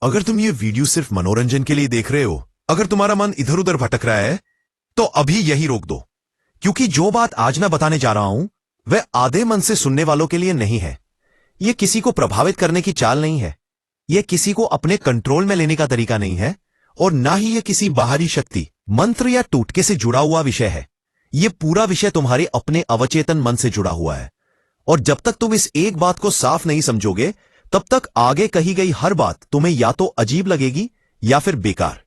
अगर तुम ये वीडियो सिर्फ मनोरंजन के लिए देख रहे हो, अगर तुम्हारा मन इधर उधर भटक रहा है, तो अभी यही रोक दो। क्योंकि जो बात आज मैं बताने जा रहा हूं वह आधे मन से सुनने वालों के लिए नहीं है। यह किसी को प्रभावित करने की चाल नहीं है, यह किसी को अपने कंट्रोल में लेने का तरीका नहीं है, और ना ही यह किसी बाहरी शक्ति, मंत्र या टोटके से जुड़ा हुआ विषय है। यह पूरा विषय तुम्हारे अपने अवचेतन मन से जुड़ा हुआ है। और जब तक तुम इस एक बात को साफ नहीं समझोगे, तब तक आगे कही गई हर बात तुम्हें या तो अजीब लगेगी या फिर बेकार।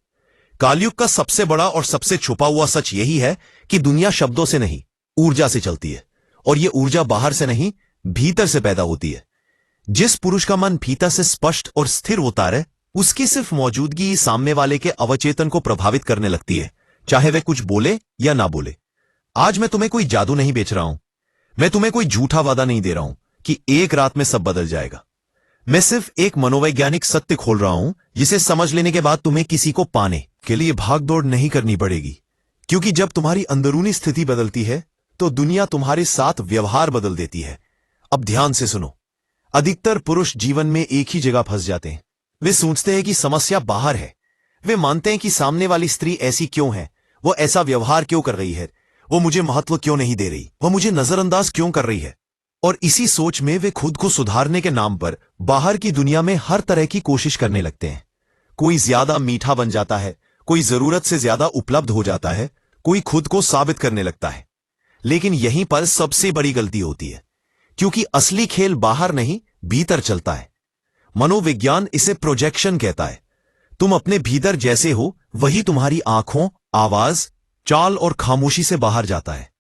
कालयुग का सबसे बड़ा और सबसे छुपा हुआ सच यही है कि दुनिया शब्दों से नहीं, ऊर्जा से चलती है, और यह ऊर्जा बाहर से नहीं, भीतर से पैदा होती है। जिस पुरुष का मन भीतर से स्पष्ट और स्थिर होता है, उसकी सिर्फ मौजूदगी सामने वाले के अवचेतन को प्रभावित करने लगती है, चाहे वह कुछ बोले या ना बोले। आज मैं तुम्हें कोई जादू नहीं बेच रहा हूं, मैं तुम्हें कोई झूठा वादा नहीं दे रहा हूं कि एक रात में सब बदल जाएगा। मैं सिर्फ एक मनोवैज्ञानिक सत्य खोल रहा हूं, जिसे समझ लेने के बाद तुम्हें किसी को पाने के लिए भागदौड़ नहीं करनी पड़ेगी। क्योंकि जब तुम्हारी अंदरूनी स्थिति बदलती है, तो दुनिया तुम्हारे साथ व्यवहार बदल देती है। अब ध्यान से सुनो। अधिकतर पुरुष जीवन में एक ही जगह फंस जाते हैं। वे सोचते हैं कि समस्या बाहर है। वे मानते हैं कि सामने वाली स्त्री ऐसी क्यों है, वो ऐसा व्यवहार क्यों कर रही है, वो मुझे महत्व क्यों नहीं दे रही, वो मुझे नजरअंदाज क्यों कर रही है। और इसी सोच में वे खुद को सुधारने के नाम पर बाहर की दुनिया में हर तरह की कोशिश करने लगते हैं। कोई ज्यादा मीठा बन जाता है, कोई जरूरत से ज्यादा उपलब्ध हो जाता है, कोई खुद को साबित करने लगता है। लेकिन यहीं पर सबसे बड़ी गलती होती है, क्योंकि असली खेल बाहर नहीं, भीतर चलता है। मनोविज्ञान इसे प्रोजेक्शन कहता है। तुम अपने भीतर जैसे हो, वही तुम्हारी आंखों, आवाज, चाल और खामोशी से बाहर जाता है।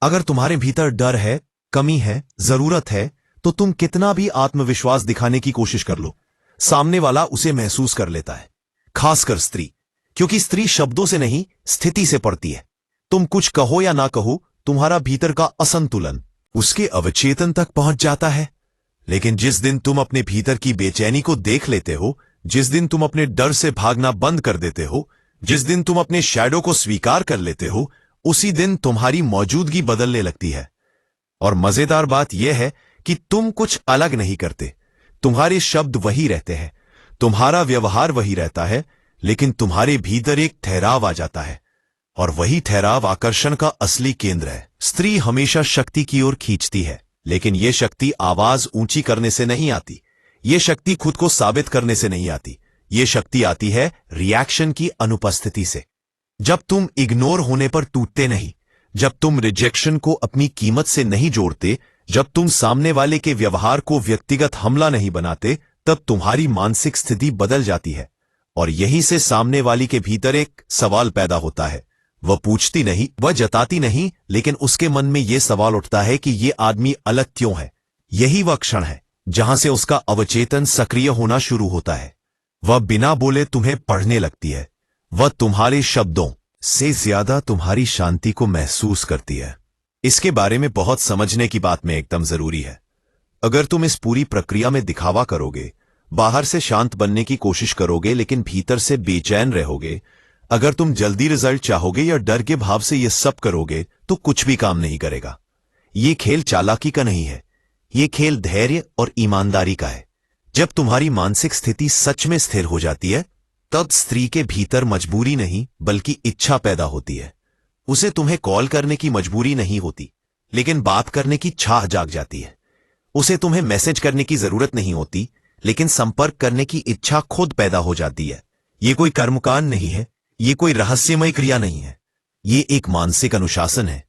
अगर तुम्हारे भीतर डर है, कमी है, जरूरत है, तो तुम कितना भी आत्मविश्वास दिखाने की कोशिश कर लो, सामने वाला उसे महसूस कर लेता है। खासकर स्त्री, क्योंकि स्त्री शब्दों से नहीं, स्थिति से पड़ती है। तुम कुछ कहो या ना कहो, तुम्हारा भीतर का असंतुलन उसके अवचेतन तक पहुंच जाता है। लेकिन जिस दिन तुम अपने भीतर की बेचैनी को देख लेते हो, जिस दिन तुम अपने डर से भागना बंद कर देते हो, जिस दिन तुम अपने शैडो को स्वीकार कर लेते हो, उसी दिन तुम्हारी मौजूदगी बदलने लगती है। और मजेदार बात यह है कि तुम कुछ अलग नहीं करते। तुम्हारे शब्द वही रहते हैं, तुम्हारा व्यवहार वही रहता है, लेकिन तुम्हारे भीतर एक ठहराव आ जाता है, और वही ठहराव आकर्षण का असली केंद्र है। स्त्री हमेशा शक्ति की ओर खींचती है, लेकिन यह शक्ति आवाज ऊंची करने से नहीं आती, यह शक्ति खुद को साबित करने से नहीं आती, यह शक्ति आती है रिएक्शन की अनुपस्थिति से। जब तुम इग्नोर होने पर टूटते नहीं, जब तुम रिजेक्शन को अपनी कीमत से नहीं जोड़ते, जब तुम सामने वाले के व्यवहार को व्यक्तिगत हमला नहीं बनाते, तब तुम्हारी मानसिक स्थिति बदल जाती है। और यहीं से सामने वाली के भीतर एक सवाल पैदा होता है। वह पूछती नहीं, वह जताती नहीं, लेकिन उसके मन में यह सवाल उठता है कि यह आदमी अलग क्यों है। यही वह क्षण है जहां से उसका अवचेतन सक्रिय होना शुरू होता है। वह बिना बोले तुम्हें पढ़ने लगती है। वह तुम्हारे शब्दों से ज्यादा तुम्हारी शांति को महसूस करती है। इसके बारे में बहुत समझने की बात में एकदम जरूरी है। अगर तुम इस पूरी प्रक्रिया में दिखावा करोगे, बाहर से शांत बनने की कोशिश करोगे लेकिन भीतर से बेचैन रहोगे, अगर तुम जल्दी रिजल्ट चाहोगे या डर के भाव से यह सब करोगे, तो कुछ भी काम नहीं करेगा। यह खेल चालाकी का नहीं है, यह खेल धैर्य और ईमानदारी का है। जब तुम्हारी मानसिक स्थिति सच में स्थिर हो जाती है, तब स्त्री के भीतर मजबूरी नहीं बल्कि इच्छा पैदा होती है। उसे तुम्हें कॉल करने की मजबूरी नहीं होती, लेकिन बात करने की चाह जाग जाती है। उसे तुम्हें मैसेज करने की जरूरत नहीं होती, लेकिन संपर्क करने की इच्छा खुद पैदा हो जाती है। यह कोई कर्मकांड नहीं है, यह कोई रहस्यमय क्रिया नहीं है, यह एक मानसिक अनुशासन है।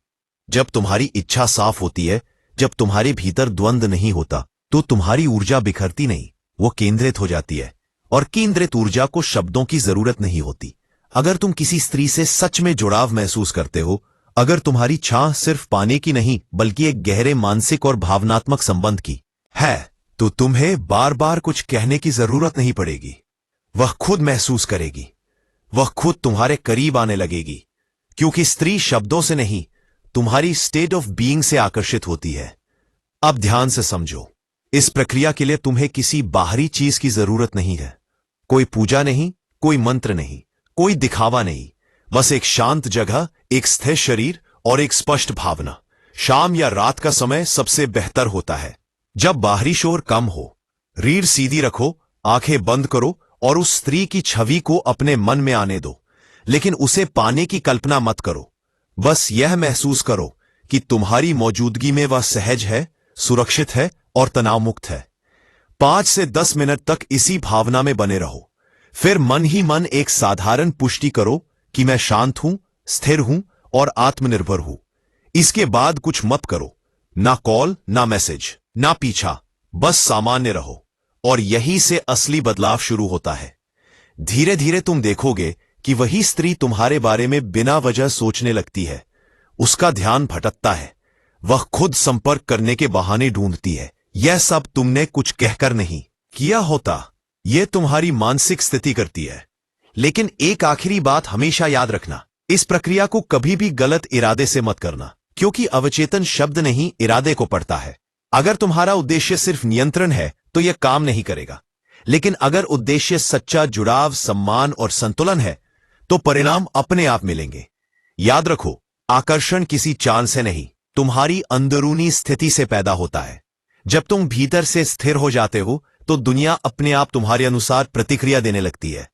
जब तुम्हारी इच्छा साफ होती है, जब तुम्हारे भीतर द्वंद्व नहीं होता, तो तुम्हारी ऊर्जा बिखरती नहीं, वो केंद्रित हो जाती है। और केंद्रित ऊर्जा को शब्दों की जरूरत नहीं होती। अगर तुम किसी स्त्री से सच में जुड़ाव महसूस करते हो, अगर तुम्हारी चाह सिर्फ पाने की नहीं बल्कि एक गहरे मानसिक और भावनात्मक संबंध की है, तो तुम्हें बार बार कुछ कहने की जरूरत नहीं पड़ेगी। वह खुद महसूस करेगी, वह खुद तुम्हारे करीब आने लगेगी, क्योंकि स्त्री शब्दों से नहीं, तुम्हारी स्टेट ऑफ बीइंग से आकर्षित होती है। अब ध्यान से समझो, इस प्रक्रिया के लिए तुम्हें किसी बाहरी चीज की जरूरत नहीं है। कोई पूजा नहीं, कोई मंत्र नहीं, कोई दिखावा नहीं, बस एक शांत जगह, एक स्थिर शरीर और एक स्पष्ट भावना। शाम या रात का समय सबसे बेहतर होता है, जब बाहरी शोर कम हो। रीढ़ सीधी रखो, आंखें बंद करो और उस स्त्री की छवि को अपने मन में आने दो, लेकिन उसे पाने की कल्पना मत करो। बस यह महसूस करो कि तुम्हारी मौजूदगी में वह सहज है, सुरक्षित है और तनाव मुक्त है। 5 से 10 मिनट तक इसी भावना में बने रहो। फिर मन ही मन एक साधारण पुष्टि करो कि मैं शांत हूं, स्थिर हूं और आत्मनिर्भर हूं। इसके बाद कुछ मत करो, ना कॉल, ना मैसेज, ना पीछा, बस सामान्य रहो। और यहीं से असली बदलाव शुरू होता है। धीरे धीरे तुम देखोगे कि वही स्त्री तुम्हारे बारे में बिना वजह सोचने लगती है। उसका ध्यान भटकता है, वह खुद संपर्क करने के बहाने ढूंढती है। यह सब तुमने कुछ कहकर नहीं किया होता, यह तुम्हारी मानसिक स्थिति करती है। लेकिन एक आखिरी बात हमेशा याद रखना, इस प्रक्रिया को कभी भी गलत इरादे से मत करना, क्योंकि अवचेतन शब्द नहीं, इरादे को पढ़ता है। अगर तुम्हारा उद्देश्य सिर्फ नियंत्रण है तो यह काम नहीं करेगा, लेकिन अगर उद्देश्य सच्चा जुड़ाव, सम्मान और संतुलन है तो परिणाम अपने आप मिलेंगे। याद रखो, आकर्षण किसी चाल से नहीं, तुम्हारी अंदरूनी स्थिति से पैदा होता है। जब तुम भीतर से स्थिर हो जाते हो तो दुनिया अपने आप तुम्हारे अनुसार प्रतिक्रिया देने लगती है।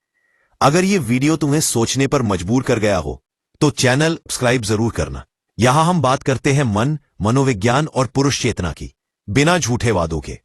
अगर यह वीडियो तुम्हें सोचने पर मजबूर कर गया हो तो चैनल सब्सक्राइब जरूर करना। यहां हम बात करते हैं मन, मनोविज्ञान और पुरुष चेतना की, बिना झूठे वादों के।